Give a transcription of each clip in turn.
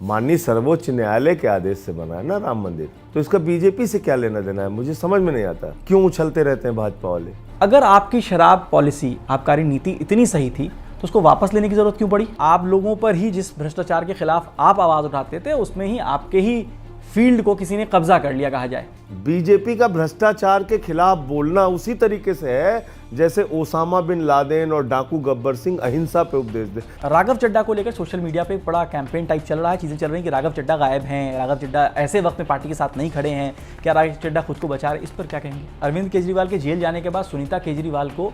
माननीय सर्वोच्च न्यायालय के आदेश से बना है ना राम मंदिर, तो इसका बीजेपी से क्या लेना देना है, मुझे समझ में नहीं आता क्यों उछलते रहते हैं भाजपा वाले। अगर आपकी शराब पॉलिसी, आबकारी नीति इतनी सही थी तो उसको वापस लेने की जरूरत क्यों पड़ी? आप लोगों पर ही जिस भ्रष्टाचार के खिलाफ आप आवाज उठाते थे उसमें ही आपके ही फील्ड को किसी ने कब्जा कर लिया कहा जाए। बीजेपी का भ्रष्टाचार के खिलाफ बोलना उसी तरीके से है जैसे ओसामा बिन लादेन और डाकू गब्बर सिंह अहिंसा पे उपदेश दे। राघव चड्ढा को लेकर सोशल मीडिया पे एक बड़ा कैंपेन टाइप चल रहा है, चीजें चल रही हैं कि राघव चड्ढा गायब हैं, राघव चड्ढा ऐसे वक्त में पार्टी के साथ नहीं खड़े हैं, क्या राघव चड्ढा खुद को बचा रहे, इस पर क्या कहेंगे? अरविंद केजरीवाल के जेल जाने के बाद सुनीता केजरीवाल को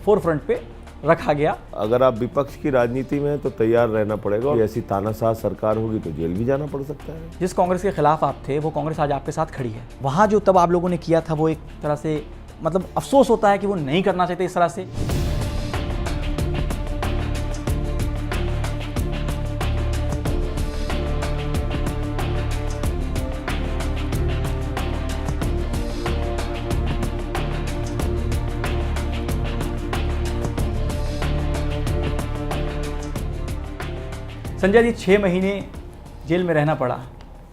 फोर फ्रंट पे रखा गया। अगर आप विपक्ष की राजनीति में हैं तो तैयार रहना पड़ेगा, और ऐसी तानाशाह सरकार होगी तो जेल भी जाना पड़ सकता है। जिस कांग्रेस के खिलाफ आप थे वो कांग्रेस आज आपके साथ खड़ी है। वहां जो तब आप लोगों ने किया था वो एक तरह से मतलब अफसोस होता है कि वो नहीं करना चाहते इस तरह से। संजय जी 6 महीने जेल में रहना पड़ा,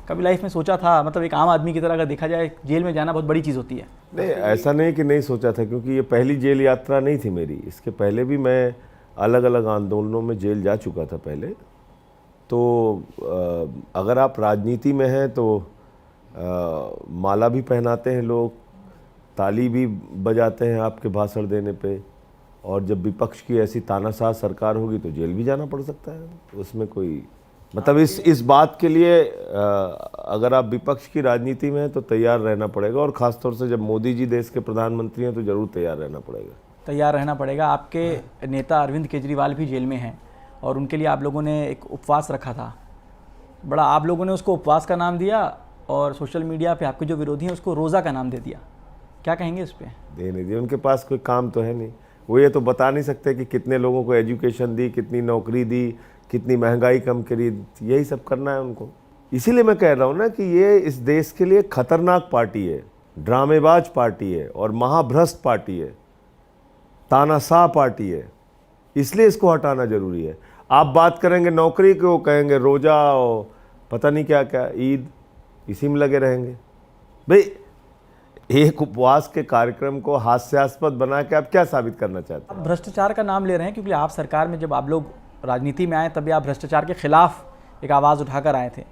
कभी लाइफ में सोचा था, मतलब एक आम आदमी की तरह अगर देखा जाए जेल में जाना बहुत बड़ी चीज़ होती है? नहीं, ऐसा नहीं कि नहीं सोचा था, क्योंकि ये पहली जेल यात्रा नहीं थी मेरी। इसके पहले भी मैं अलग अलग आंदोलनों में जेल जा चुका था पहले। तो अगर आप राजनीति में हैं तो माला भी पहनाते हैं लोग, ताली भी बजाते हैं आपके भाषण देने पे, और जब विपक्ष की ऐसी तानाशाह सरकार होगी तो जेल भी जाना पड़ सकता है। उसमें कोई मतलब इस बात के लिए अगर आप विपक्ष की राजनीति में हैं तो तैयार रहना पड़ेगा, और ख़ासतौर से जब मोदी जी देश के प्रधानमंत्री हैं तो ज़रूर तैयार रहना पड़ेगा। तैयार रहना पड़ेगा। आपके नेता अरविंद केजरीवाल भी जेल में हैं और उनके लिए आप लोगों ने एक उपवास रखा था, बड़ा आप लोगों ने उसको उपवास का नाम दिया और सोशल मीडिया पे आपके जो विरोधी हैं उसको रोज़ा का नाम दे दिया, क्या कहेंगे इस पर? देने दिए, उनके पास कोई काम तो है नहीं, वो ये तो बता नहीं सकते कि कितने लोगों को एजुकेशन दी, कितनी नौकरी दी, कितनी महंगाई कम करी, यही सब करना है उनको। इसीलिए मैं कह रहा हूँ ना कि ये इस देश के लिए खतरनाक पार्टी है, ड्रामेबाज पार्टी है और महाभ्रष्ट पार्टी है, तानाशाह पार्टी है, इसलिए इसको हटाना जरूरी है। आप बात करेंगे नौकरी की, वो कहेंगे रोजा और पता नहीं क्या क्या, ईद, इसी में लगे रहेंगे। भाई एक उपवास के कार्यक्रम को हास्यास्पद बना के आप क्या साबित करना चाहते हैं? आप भ्रष्टाचार का नाम ले रहे हैं क्योंकि आप सरकार में जब आप लोग राजनीति में आए तभी आप भ्रष्टाचार के खिलाफ एक आवाज़ उठाकर आए थे,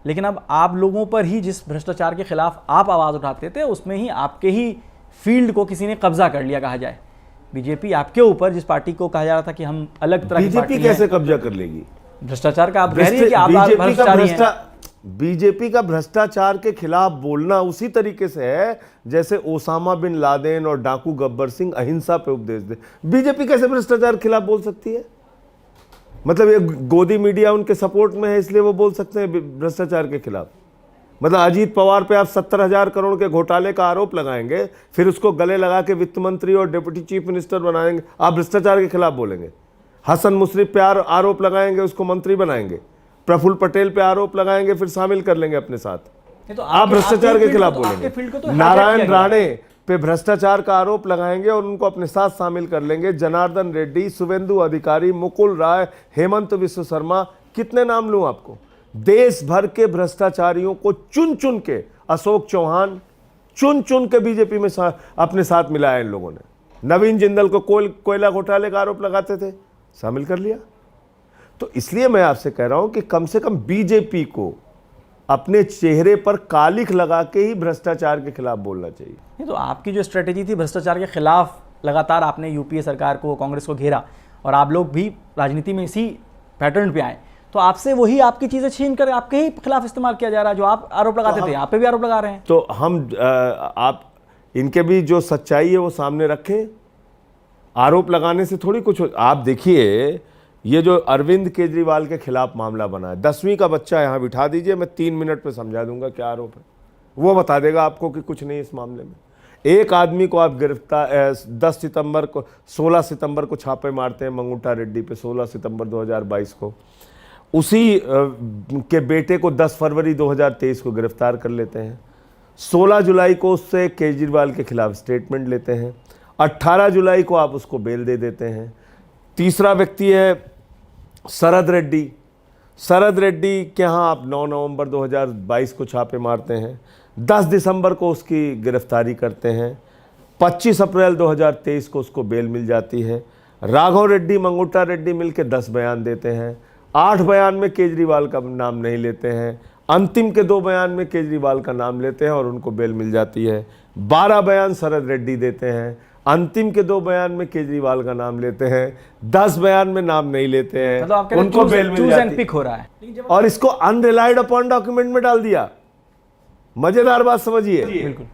लेकिन अब आप लोगों पर ही जिस भ्रष्टाचार के खिलाफ आप आवाज़ उठाते थे उसमें ही आपके ही फील्ड को किसी ने कब्जा कर लिया कहा जाए। बीजेपी आपके ऊपर, जिस पार्टी को कहा जा रहा था कि हम अलग तरह की पार्टी बीजेपी कैसे कब्जा कर लेगी? भ्रष्टाचार का आप कह रही है कि आप भ्रष्टाचारी हैं। बीजेपी का भ्रष्टाचार के खिलाफ बोलना उसी तरीके से है जैसे ओसामा बिन लादेन और डाकू गब्बर सिंह अहिंसा पे उपदेश दे। बीजेपी कैसे भ्रष्टाचार के खिलाफ बोल सकती है? मतलब ये गोदी मीडिया उनके सपोर्ट में है इसलिए वो बोल सकते हैं भ्रष्टाचार के खिलाफ। मतलब अजीत पवार पे आप 70,000 करोड़ के घोटाले का आरोप लगाएंगे, फिर उसको गले लगा के वित्त मंत्री और डिप्टी चीफ मिनिस्टर बनाएंगे, आप भ्रष्टाचार के खिलाफ बोलेंगे। हसन मुशर्रफ पे आरोप लगाएंगे, उसको मंत्री बनाएंगे। प्रफुल्ल पटेल पे आरोप लगाएंगे, फिर शामिल कर लेंगे अपने साथ। तो आप भ्रष्टाचार के खिलाफ बोलेंगे। नारायण राणे पे भ्रष्टाचार का आरोप लगाएंगे और उनको अपने साथ शामिल कर लेंगे। जनार्दन रेड्डी, शुभेंदु अधिकारी, मुकुल राय, हेमंत विश्व शर्मा, कितने नाम लूं आपको? देश भर के भ्रष्टाचारियों को चुन चुन के, अशोक चौहान चुन चुन के बीजेपी में अपने साथ मिलाया इन लोगों ने। नवीन जिंदल को कोयला घोटाले का आरोप लगाते थे, शामिल कर लिया। तो इसलिए मैं आपसे कह रहा हूं कि कम से कम बीजेपी को अपने चेहरे पर कालिख लगा के ही भ्रष्टाचार के खिलाफ बोलना चाहिए। ये तो आपकी जो स्ट्रेटेजी थी भ्रष्टाचार के खिलाफ, लगातार आपने यूपीए सरकार को, कांग्रेस को घेरा और आप लोग भी राजनीति में इसी पैटर्न पे आए, तो आपसे वही आपकी चीजें छीन कर आपके ही खिलाफ इस्तेमाल किया जा रहा है। जो आप आरोप लगाते थे आप पे भी आरोप लगा रहे हैं। तो हम आप इनके भी जो सच्चाई है वो सामने रखें। आरोप लगाने से थोड़ी कुछ आप देखिए, ये जो अरविंद केजरीवाल के खिलाफ मामला बना है, 10वीं का बच्चा यहाँ बिठा दीजिए, मैं 3 मिनट में समझा दूंगा क्या आरोप है, वो बता देगा आपको कि कुछ नहीं इस मामले में। एक आदमी को आप गिरफ्तार 16 सितंबर को छापे मारते हैं मंगूठा रेड्डी पे, 16 सितंबर 2022 को। उसी के बेटे को 10 फरवरी 2023 को गिरफ्तार कर लेते हैं। 16 जुलाई को उससे केजरीवाल के खिलाफ स्टेटमेंट लेते हैं। 18 जुलाई को आप उसको बेल दे देते हैं। तीसरा व्यक्ति है शरद रेड्डी। शरद रेड्डी के यहाँ आप 9 नवंबर 2022 को छापे मारते हैं, 10 दिसंबर को उसकी गिरफ्तारी करते हैं, 25 अप्रैल 2023 को उसको बेल मिल जाती है। राघव रेड्डी मंगुट्टा रेड्डी मिलकर 10 बयान देते हैं, 8 बयान में केजरीवाल का नाम नहीं लेते हैं, अंतिम के 2 बयान में केजरीवाल का नाम लेते हैं और उनको बेल मिल जाती है। 12 बयान शरद रेड्डी देते हैं, अंतिम के 2 बयान में केजरीवाल का नाम लेते हैं, 10 बयान में नाम नहीं लेते हैं, मतलब उनको बेल मिल जाती पिक हो रहा है और इसको अनरिलाइड अपॉन डॉक्यूमेंट में डाल दिया। मजेदार बात समझिए बिल्कुल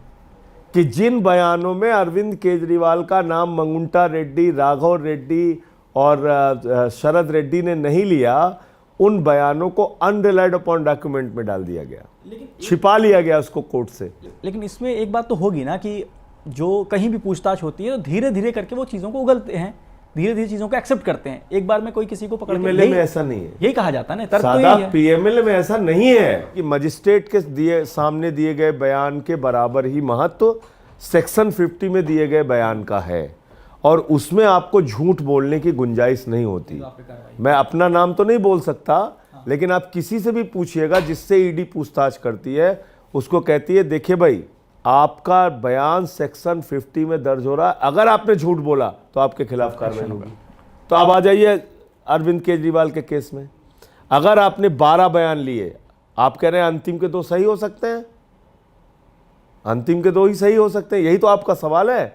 कि जिन बयानों में अरविंद केजरीवाल का नाम मंगुट्टा रेड्डी, राघव रेड्डी और शरद रेड्डी ने नहीं लिया, उन बयानों को अनरिलाइड अपॉन डॉक्यूमेंट में डाल दिया गया, छिपा लिया गया उसको कोर्ट से। लेकिन इसमें एक बात तो होगी ना कि जो कहीं भी पूछताछ होती है तो धीरे धीरे करके वो चीज़ों को उगलते हैं, धीरे धीरे चीज़ों को एक्सेप्ट करते हैं। एक बार में कोई किसी को पकड़ पीएमएलए में ऐसा नहीं है, यही कहा जाता है ना, तर्क तो सादा यही है। पीएमएलए में ऐसा नहीं है कि मजिस्ट्रेट के सामने दिए गए बयान के बराबर ही महत्व सेक्शन 50 में दिए गए बयान का है और उसमें आपको झूठ बोलने की गुंजाइश नहीं होती। मैं अपना नाम तो नहीं बोल सकता, लेकिन आप किसी से भी पूछिएगा जिससे ईडी पूछताछ करती है, उसको कहती है देखिए भाई आपका बयान सेक्शन 50 में दर्ज हो रहा है, अगर आपने झूठ बोला तो आपके खिलाफ कार्रवाई होगी। तो आप आ जाइए अरविंद केजरीवाल के केस में, अगर आपने 12 बयान लिए, आप कह रहे हैं अंतिम के 2 सही हो सकते हैं, अंतिम के 2 ही सही हो सकते हैं, यही तो आपका सवाल है।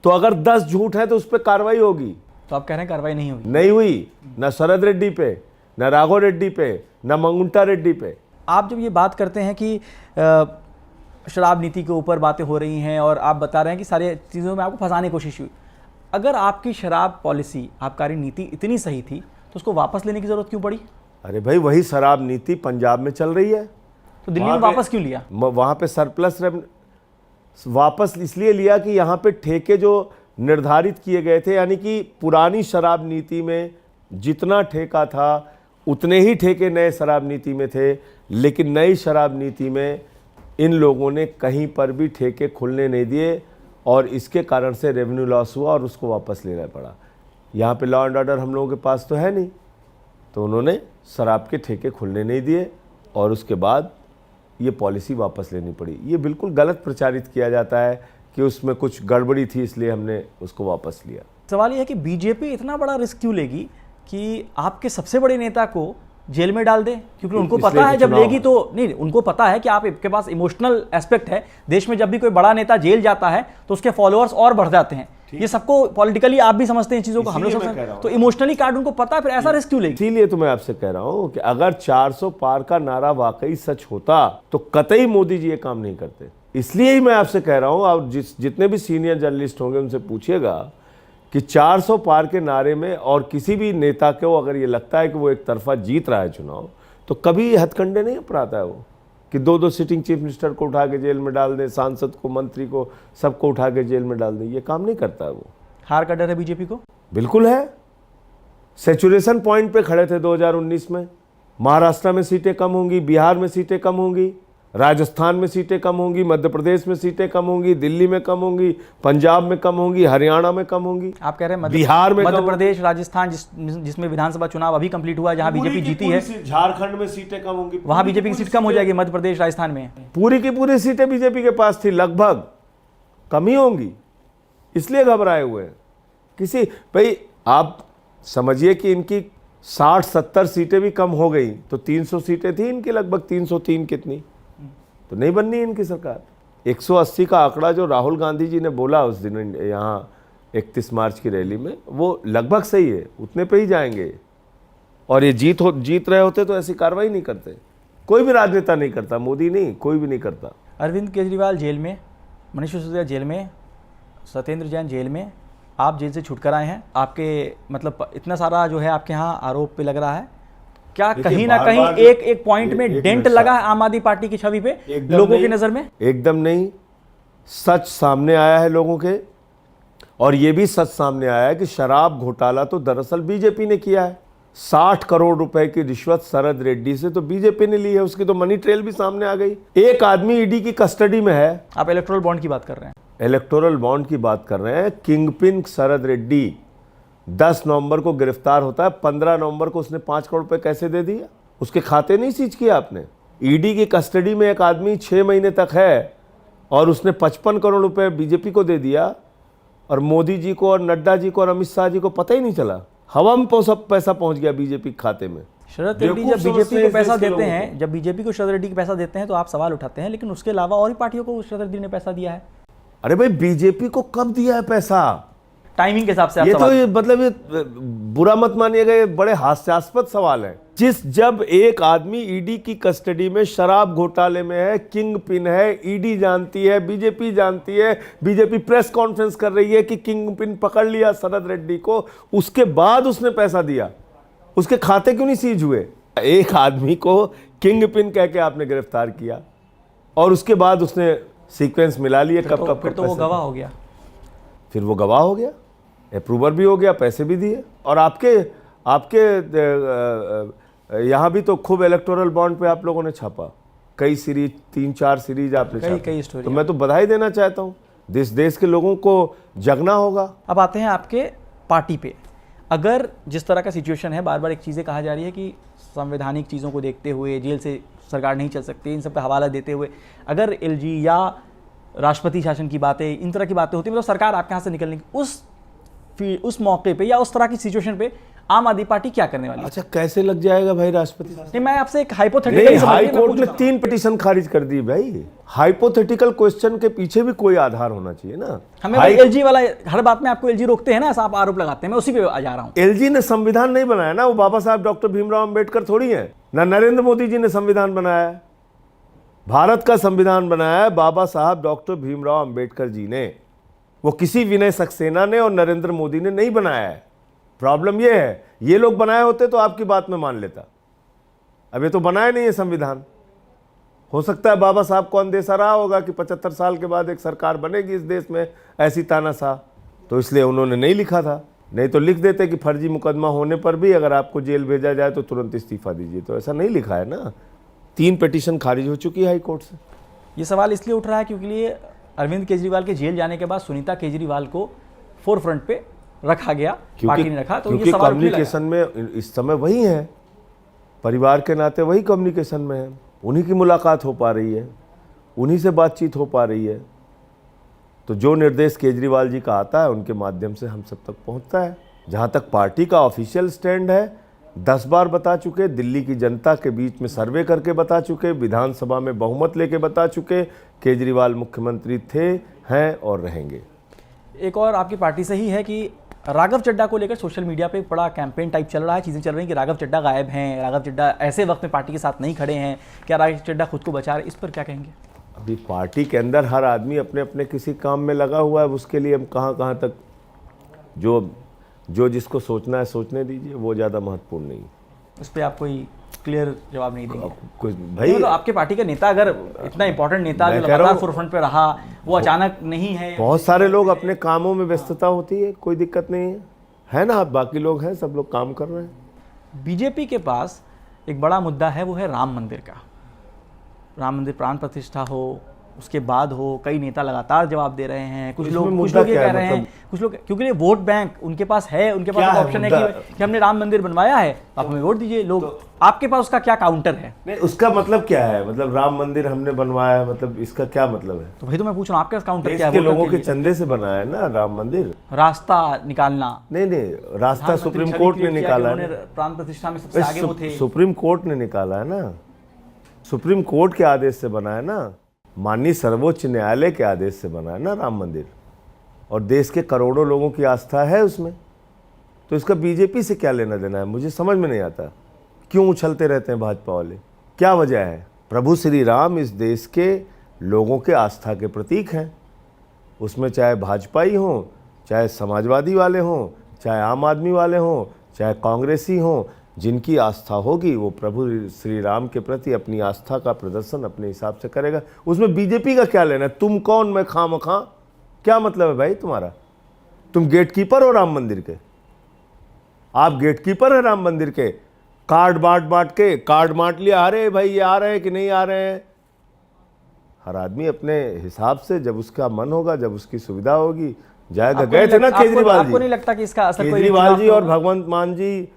तो अगर 10 झूठ है तो उस पर कार्रवाई होगी। तो आप कह रहे हैं कार्रवाई नहीं होगी? नहीं हुई, ना शरद रेड्डी पे, ना राघव रेड्डी पे, ना मंगुट्टा रेड्डी पे। आप जब ये बात करते हैं कि शराब नीति के ऊपर बातें हो रही हैं और आप बता रहे हैं कि सारी चीज़ों में आपको फंसाने की कोशिश हुई, अगर आपकी शराब पॉलिसी, आबकारी नीति इतनी सही थी तो उसको वापस लेने की ज़रूरत क्यों पड़ी? अरे भाई वही शराब नीति पंजाब में चल रही है, तो दिल्ली में वापस क्यों लिया? वहाँ पे सरप्लस वापस इसलिए लिया कि यहाँ पे ठेके जो निर्धारित किए गए थे, यानी कि पुरानी शराब नीति में जितना ठेका था उतने ही ठेके नए शराब नीति में थे, लेकिन नई शराब नीति में इन लोगों ने कहीं पर भी ठेके खुलने नहीं दिए और इसके कारण से रेवेन्यू लॉस हुआ और उसको वापस लेना पड़ा। यहाँ पे लॉ एंड ऑर्डर हम लोगों के पास तो है नहीं, तो उन्होंने शराब के ठेके खुलने नहीं दिए और उसके बाद ये पॉलिसी वापस लेनी पड़ी। ये बिल्कुल गलत प्रचारित किया जाता है कि उसमें कुछ गड़बड़ी थी इसलिए हमने उसको वापस लिया। सवाल ये है कि बीजेपी इतना बड़ा रिस्क क्यों लेगी कि आपके सबसे बड़े नेता को जेल में डाल दे, क्योंकि उनको पता है जब लेगी तो नहीं, उनको पता है कि आपके पास इमोशनल एस्पेक्ट है। देश में जब भी कोई बड़ा नेता जेल जाता है तो उसके फॉलोअर्स और बढ़ जाते हैं। ये सबको पॉलिटिकली आप भी समझते हैं चीजों को, हम लोग समझते हैं, तो इमोशनली कार्ड उनको पता है, फिर ऐसा रिस्क क्यों लेगी? इसीलिए तो मैं आपसे कह रहा हूं कि अगर 400 पार का नारा वाकई सच होता तो कतई मोदी जी ये काम नहीं करते। इसलिए ही मैं आपसे कह रहा हूं, और जितने भी सीनियर जर्नलिस्ट होंगे उनसे पूछिएगा कि 400 पार के नारे में और किसी भी नेता को अगर ये लगता है कि वो एक तरफा जीत रहा है चुनाव, तो कभी हथकंडे नहीं अपनाता है वो कि 2-2 सिटिंग चीफ मिनिस्टर को उठा के जेल में डाल दें, सांसद को, मंत्री को, सबको उठा के जेल में डाल दें। ये काम नहीं करता है वो। हार का डर है बीजेपी को? बिल्कुल है। सैचुरेशन पॉइंट पे खड़े थे 2019 में। महाराष्ट्र में सीटें कम होंगी, बिहार में सीटें कम होंगी, राजस्थान में सीटें कम होंगी, मध्य प्रदेश में सीटें कम होंगी, दिल्ली में कम होंगी, पंजाब में कम होंगी, हरियाणा में कम होंगी। आप कह रहे हैं बिहार में, मध्य प्रदेश, राजस्थान जिसमें विधानसभा चुनाव अभी कंप्लीट हुआ है, जहां बीजेपी जीती है, झारखंड में सीटें कम होंगी, वहां बीजेपी की सीट कम हो जाएगी। मध्य प्रदेश, राजस्थान में पूरी की पूरी सीटें बीजेपी के पास थी, लगभग कम ही होंगी, इसलिए घबराए हुए हैं। किसी भाई आप समझिए कि इनकी 60-70 सीटें भी कम हो गई तो 300 सीटें थी इनकी, लगभग 303 कितनी, तो नहीं बननी इनकी सरकार। 180 का आंकड़ा जो राहुल गांधी जी ने बोला उस दिन यहाँ 31 मार्च की रैली में, वो लगभग सही है, उतने पे ही जाएंगे। और ये जीत रहे होते तो ऐसी कार्रवाई नहीं करते, कोई भी राजनेता नहीं करता, मोदी नहीं, कोई भी नहीं करता। अरविंद केजरीवाल जेल में, मनीष सिसोदिया जेल में, सत्येंद्र जैन जेल में, आप जेल से छूटकर आए हैं। आपके मतलब इतना सारा जो है आपके यहाँ आरोप पे लग रहा है, क्या कहीं ना कहीं एक पॉइंट में डेंट लगा है आम आदमी पार्टी की छवि पे लोगों की नजर में? एकदम नहीं। सच सामने आया है लोगों के, और ये भी सच सामने आया है कि शराब घोटाला तो दरअसल बीजेपी ने किया है। 60 करोड़ रुपए की रिश्वत शरद रेड्डी से तो बीजेपी ने ली है, उसकी तो मनी ट्रेल भी सामने आ गई। एक आदमी ईडी की कस्टडी में है। आप इलेक्टोरल बॉन्ड की बात कर रहे हैं? इलेक्टोरल बॉन्ड की बात कर रहे हैं। किंगपिन शरद रेड्डी 10 नवंबर को गिरफ्तार होता है, 15 नवंबर को उसने 5 करोड़ रुपए कैसे दे दिया? उसके खाते नहीं सीज किया आपने? ईडी की कस्टडी में एक आदमी 6 महीने तक है और उसने 55 करोड़ रुपए बीजेपी को दे दिया, और मोदी जी को और नड्डा जी को और अमित शाह जी को पता ही नहीं चला। हवा में सब पैसा पहुंच गया बीजेपी के खाते में। शरद रेड्डी जब बीजेपी को पैसा देते हैं, जब बीजेपी को शरद रेड्डी को पैसा देते हैं तो आप सवाल उठाते हैं, लेकिन उसके अलावा और भी पार्टियों को शरद रेड्डी ने पैसा दिया है। अरे भाई, बीजेपी को कब दिया है पैसा? टाइमिंग के हिसाब से आप ये सवाल तो ये मतलब ये बुरा मत मानिएगा, ये बड़े हास्यास्पद सवाल है। जब एक आदमी ईडी की कस्टडी में शराब घोटाले में है, किंग पिन है, ईडी जानती है, बीजेपी जानती है, बीजेपी प्रेस कॉन्फ्रेंस कर रही है कि किंग पिन पकड़ लिया शरद रेड्डी को, उसके बाद उसने पैसा दिया, उसके खाते क्यों नहीं सीज हुए? एक आदमी को किंग पिन कह के आपने गिरफ्तार किया और उसके बाद उसने सीक्वेंस मिला लिए कब कब तो वो गवाह हो गया। फिर वो गवाह हो गया, अप्रूवर भी हो गया, पैसे भी दिए। और आपके यहाँ भी तो खूब इलेक्टोरल बॉन्ड पे आप लोगों ने छापा, कई सीरीज, 3-4 सीरीज आपने छापा। कई स्टोरी। तो मैं तो बधाई देना चाहता हूँ, देश के लोगों को जगना होगा। अब आते हैं आपके पार्टी पे। अगर जिस तरह का सिचुएशन है, बार बार एक चीज़ें कहा जा रही है कि संवैधानिक चीज़ों को देखते हुए जेल से सरकार नहीं चल सकती, इन सब का हवाला देते हुए अगर एलजी या राष्ट्रपति शासन की बातें, इन तरह की बातें होती हैं, मतलब सरकार आपके यहाँ से निकलने की उस मौके पे या उस तरह की सिचुएशन पे आम आदमी पार्टी क्या करने वाली है? अच्छा, कैसे लग जाएगा भाई राष्ट्रपति? नहीं, मैं आपसे एक हाइपोथेटिकल, हाई कोर्ट ने 3 पिटीशन खारिज कर दी भाई। हाइपोथेटिकल क्वेश्चन के पीछे भी कोई आधार होना चाहिए ना। हमें एलजी वाला, हर बात में आपको एलजी रोकते हैं ना, ऐसा आप आरोप लगाते हैं, मैं उसी पे आ जा रहा हूँ। एलजी ने संविधान नहीं बनाया ना, वो बाबा साहब डॉक्टर भीमराव अंबेडकर थोड़ी है ना, नरेंद्र मोदी जी ने संविधान बनाया है। भारत का संविधान बनाया है बाबा साहब डॉक्टर भीमराव अंबेडकर जी ने, वो किसी विनय सक्सेना ने और नरेंद्र मोदी ने नहीं बनाया है। प्रॉब्लम ये है, ये लोग बनाए होते तो आपकी बात में मान लेता। अब ये तो बनाया नहीं है संविधान। हो सकता है बाबा साहब को अंदेशा रहा होगा कि 75 साल के बाद एक सरकार बनेगी इस देश में, ऐसी तानाशाह, तो इसलिए उन्होंने नहीं लिखा था। नहीं तो लिख देते कि फर्जी मुकदमा होने पर भी अगर आपको जेल भेजा जाए तो तुरंत इस्तीफा दीजिए, तो ऐसा नहीं लिखा है ना। 3 पिटीशन खारिज हो चुकी है हाई कोर्ट से। ये सवाल इसलिए उठ रहा है क्योंकि अरविंद केजरीवाल के जेल जाने के बाद सुनीता केजरीवाल को फोर फ्रंट पे रखा गया, पार्टी ने रखा, तो ये सवाल कम्युनिकेशन में इस समय वही है, परिवार के नाते वही कम्युनिकेशन में है, उन्हीं की मुलाकात हो पा रही है, उन्हीं से बातचीत हो पा रही है। तो जो निर्देश केजरीवाल जी का आता है उनके माध्यम से हम सब तक पहुंचता है। जहां तक पार्टी का ऑफिशियल स्टैंड है, 10 बार बता चुके, दिल्ली की जनता के बीच में सर्वे करके बता चुके, विधानसभा में बहुमत लेके बता चुके, केजरीवाल मुख्यमंत्री थे, हैं और रहेंगे। एक और आपकी पार्टी से ही है कि राघव चड्ढा को लेकर सोशल मीडिया पे एक बड़ा कैंपेन टाइप चल रहा है, चीज़ें चल रही हैं कि राघव चड्ढा गायब हैं, राघव चड्ढा ऐसे वक्त में पार्टी के साथ नहीं खड़े हैं, क्या राघव चड्ढा खुद को बचा रहे, इस पर क्या कहेंगे? अभी पार्टी के अंदर हर आदमी अपने अपने किसी काम में लगा हुआ है, उसके लिए हम कहाँ तक जो जिसको सोचना है सोचने दीजिए, वो ज़्यादा महत्वपूर्ण नहीं। उस पर आप कोई क्लियर जवाब नहीं देंगे? कुछ भाई, तो आपके पार्टी का नेता, अगर इतना इंपॉर्टेंट नेता जो लगातार फोरफ्रंट पे रहा, वो अचानक नहीं है। बहुत सारे लोग अपने कामों में व्यस्तता होती है, कोई दिक्कत नहीं है ना, बाकी लोग हैं, सब लोग काम कर रहे हैं। बीजेपी के पास एक बड़ा मुद्दा है, वो है राम मंदिर का। राम मंदिर प्राण प्रतिष्ठा हो, उसके बाद हो, कई नेता लगातार जवाब दे रहे हैं, कुछ लोग ये कह रहे हैं, कुछ लोग, क्योंकि ये वोट बैंक उनके पास है, उनके पास ऑप्शन है कि हमने राम मंदिर बनवाया है, आप हमें वोट दीजिए। लोग, आपके पास उसका क्या काउंटर है? नहीं, उसका मतलब क्या है? मतलब राम मंदिर हमने बनवाया है, मतलब इसका क्या मतलब है? तो भाई तो मैं पूछ रहा हूँ, आपके काउंटर क्या है? इसके लोगों के चंदे से बनाया है ना राम मंदिर। रास्ता निकालना? नहीं, रास्ता सुप्रीम कोर्ट ने निकाला है। प्राण प्रतिष्ठा में सबसे आगे वो थे, सुप्रीम कोर्ट ने निकाला है ना, सुप्रीम कोर्ट के आदेश से बना है ना, माननीय सर्वोच्च न्यायालय के आदेश से बना है ना राम मंदिर, और देश के करोड़ों लोगों की आस्था है उसमें। तो इसका बीजेपी से क्या लेना देना है, मुझे समझ में नहीं आता। क्यों उछलते रहते हैं भाजपा वाले, क्या वजह है? प्रभु श्री राम इस देश के लोगों के आस्था के प्रतीक हैं, उसमें चाहे भाजपाई हों, चाहे समाजवादी वाले हों, चाहे आम आदमी वाले हों, चाहे कांग्रेसी हों, जिनकी आस्था होगी वो प्रभु श्री राम के प्रति अपनी आस्था का प्रदर्शन अपने हिसाब से करेगा। उसमें बीजेपी का क्या लेना है? तुम कौन, मैं खामखा, क्या मतलब है भाई तुम्हारा? तुम गेटकीपर हो राम मंदिर के, आप गेटकीपर है राम मंदिर के। कार्ड बांट के कार्ड बांट लिया, अरे भाई ये आ रहे हैं कि नहीं आ रहे हैं। हर आदमी अपने हिसाब से, जब उसका मन होगा, जब उसकी सुविधा होगी, जाएगा। गए थे ना केजरीवाल जी। आपको नहीं लगता कि इसका असर कोई केजरीवाल जी और भगवंत मान जी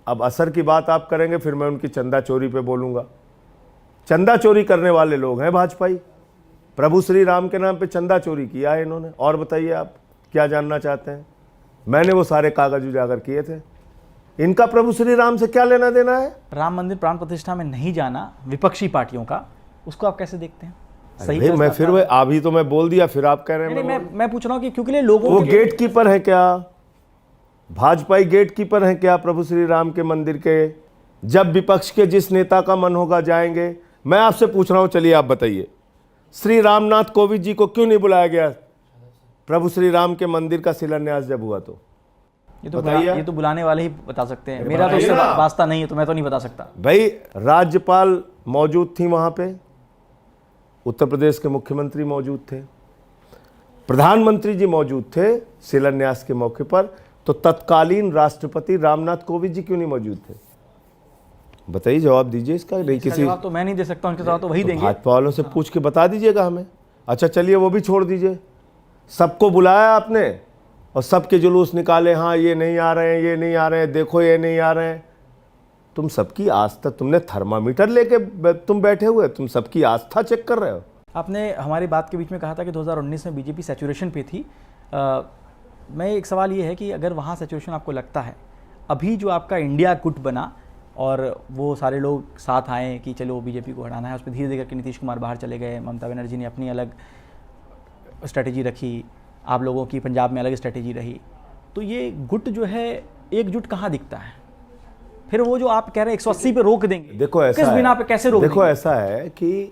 अब असर की बात आप करेंगे, फिर मैं उनकी चंदा चोरी पे बोलूंगा। चंदा चोरी करने वाले लोग हैं भाजपाई। प्रभु श्री राम के नाम पे चंदा चोरी किया है इन्होंने। और बताइए आप क्या जानना चाहते हैं? मैंने वो सारे कागज उजागर किए थे। इनका प्रभु श्री राम से क्या लेना देना है? राम मंदिर प्राण प्रतिष्ठा में नहीं जाना विपक्षी पार्टियों का, उसको आप कैसे देखते हैं? सही भाई, मैं फिर वही अभी तो मैं बोल दिया, फिर आप कह रहे हैं मैं पूछ रहा हूँ कि क्योंकि लोगों वो गेट कीपर है क्या? भाजपाई गेट कीपर है क्या प्रभु श्री राम के मंदिर के? जब विपक्ष के जिस नेता का मन होगा जाएंगे। मैं आपसे पूछ रहा हूं, चलिए आप बताइए, श्री रामनाथ कोविंद जी को क्यों नहीं बुलाया गया प्रभु श्री राम के मंदिर का शिलान्यास जब हुआ? तो ये तो बुलाने वाले ही बता सकते हैं, मेरा तो उससे वास्ता नहीं है, तो मैं तो नहीं बता सकता। भाई राज्यपाल मौजूद थी वहां पे, उत्तर प्रदेश के मुख्यमंत्री मौजूद थे, प्रधानमंत्री जी मौजूद थे शिलान्यास के मौके पर, तो तत्कालीन राष्ट्रपति रामनाथ कोविंद जी क्यों नहीं मौजूद थे? बताइए, जवाब दीजिए इसका। नहीं किसी जवाब तो मैं नहीं दे सकता, उनके जवाब तो वही देंगे। भाजपा वालों से पूछ के बता दीजिएगा हमें। अच्छा चलिए वो भी छोड़ दीजिए, सबको बुलाया आपने और सबके जुलूस निकाले, हाँ ये नहीं आ रहे हैं, ये नहीं आ रहे हैं, देखो ये नहीं आ रहे हैं। तुम सबकी आस्था, तुमने थर्मामीटर लेके तुम बैठे हुए, तुम सबकी आस्था चेक कर रहे हो। आपने हमारी बात के बीच में कहा था कि 2019 में बीजेपी सैचुरेशन पे थी। मैं एक सवाल ये है कि अगर वहाँ सैचुरेशन आपको लगता है, अभी जो आपका इंडिया गुट बना और वो सारे लोग साथ आए कि चलो बीजेपी को हटाना है, उस पर धीरे धीरे करके नीतीश कुमार बाहर चले गए, ममता बनर्जी ने अपनी अलग स्ट्रेटेजी रखी, आप लोगों की पंजाब में अलग स्ट्रेटेजी रही, तो ये गुट जो है एकजुट कहाँ दिखता है? फिर वो जो आप कह रहे हैं 180 पे रोक देंगे, देखो ऐसा किस बिना पे कैसे रोक देखो देंगे? ऐसा है कि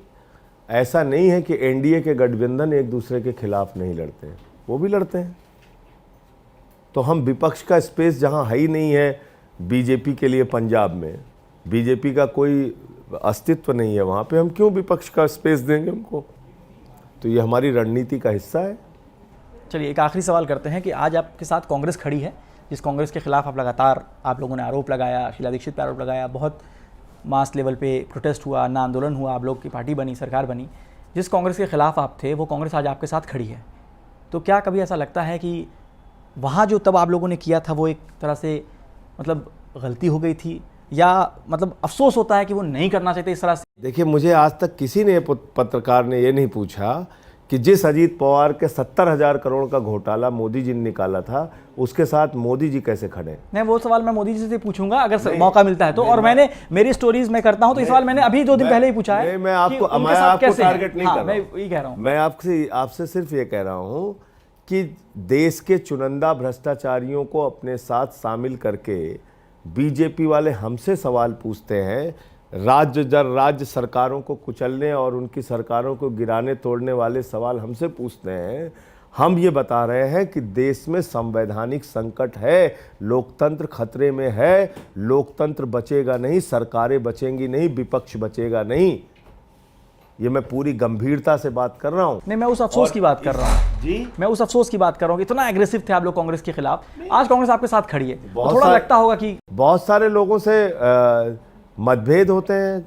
ऐसा नहीं है कि एनडीए के गठबंधन एक दूसरे के खिलाफ नहीं लड़ते हैं, वो भी लड़ते हैं। तो हम विपक्ष का स्पेस जहां है ही नहीं है बीजेपी के लिए, पंजाब में बीजेपी का कोई अस्तित्व नहीं है, वहां पे हम क्यों विपक्ष का स्पेस देंगे उनको? तो ये हमारी रणनीति का हिस्सा है। चलिए एक आखिरी सवाल करते हैं कि आज आपके साथ कांग्रेस खड़ी है, जिस कांग्रेस के खिलाफ आप लगातार, आप लोगों ने आरोप लगाया, शीला दीक्षित पर आरोप लगाया, बहुत मास लेवल पे प्रोटेस्ट हुआ, ना आंदोलन हुआ, आप लोग की पार्टी बनी, सरकार बनी। जिस कांग्रेस के खिलाफ आप थे वो कांग्रेस आज आपके साथ खड़ी है, तो क्या कभी ऐसा लगता है कि वहाँ जो तब आप लोगों ने किया था वो एक तरह से मतलब गलती हो गई थी, या मतलब अफसोस होता है कि वो नहीं करना चाहते इस तरह से? देखिए, मुझे आज तक किसी ने, पत्रकार ने ये नहीं पूछा कि जिस अजीत पवार के 70,000 करोड़ का घोटाला मोदी जी ने निकाला था, उसके साथ मोदी जी कैसे खड़े? नहीं, वो सवाल मैं मोदी जी से पूछूंगा अगर मौका मिलता है तो। और मैंने मेरी स्टोरीज में करता हूं, तो इस सवाल मैंने अभी 2 दिन पहले ही पूछा है। मैं आपको टारगेट नहीं कर रहा, मैं यही कह रहा हूं। मैं आपसे सिर्फ ये कह रहा हूं कि देश के चुनिंदा भ्रष्टाचारियों को अपने साथ शामिल करके बीजेपी वाले हमसे सवाल पूछते हैं, राज्य सरकारों को कुचलने और उनकी सरकारों को गिराने तोड़ने वाले सवाल हमसे पूछते हैं। हम ये बता रहे हैं कि देश में संवैधानिक संकट है, लोकतंत्र खतरे में है, लोकतंत्र बचेगा नहीं, सरकारें बचेंगी नहीं, विपक्ष बचेगा नहीं। ये मैं पूरी गंभीरता से बात कर रहा हूं। नहीं, मैं उस अफसोस की बात कर रहा हूं जी, मैं उस अफसोस की बात कर रहा हूं। इतना एग्रेसिव थे आप लोग कांग्रेस के खिलाफ, आज कांग्रेस आपके साथ खड़ी है, तो थोड़ा लगता होगा कि बहुत सारे लोगों से मतभेद होते हैं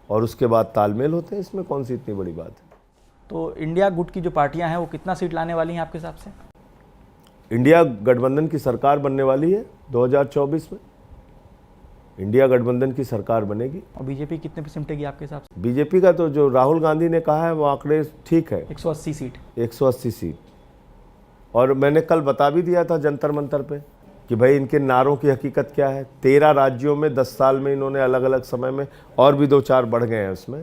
और उसके बाद तालमेल होते हैं, इसमें कौन सी इतनी बड़ी बात है? तो इंडिया गुट की जो पार्टियां हैं वो कितना सीट लाने वाली हैं आपके हिसाब से? इंडिया गठबंधन की सरकार बनने वाली है 2024 में, इंडिया गठबंधन की सरकार बनेगी। और बीजेपी कितने पे सिमटेगी आपके हिसाब से? बीजेपी का तो जो राहुल गांधी ने कहा है वो आंकड़े ठीक है, 180 सीट। 180 सीट। और मैंने कल बता भी दिया था जंतर मंतर पे कि भाई इनके नारों की हकीकत क्या है। 13 राज्यों में 10 साल में इन्होंने अलग अलग समय में, और भी 2-4 बढ़ गए हैं उसमें,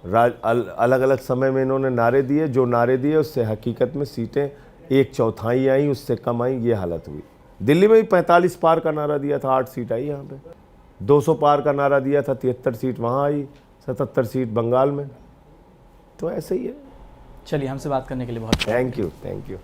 अलग अलग समय में इन्होंने नारे दिए। जो नारे दिए उससे हकीकत में सीटें 1/4 आई, उससे कम आई, ये हालत हुई। दिल्ली में भी 45 पार का नारा दिया था, 8 सीट आई यहाँ पे। 200 पार का नारा दिया था, 73 सीट वहाँ आई, 77 सीट बंगाल में। तो ऐसे ही है। चलिए, हमसे बात करने के लिए बहुत थैंक यू।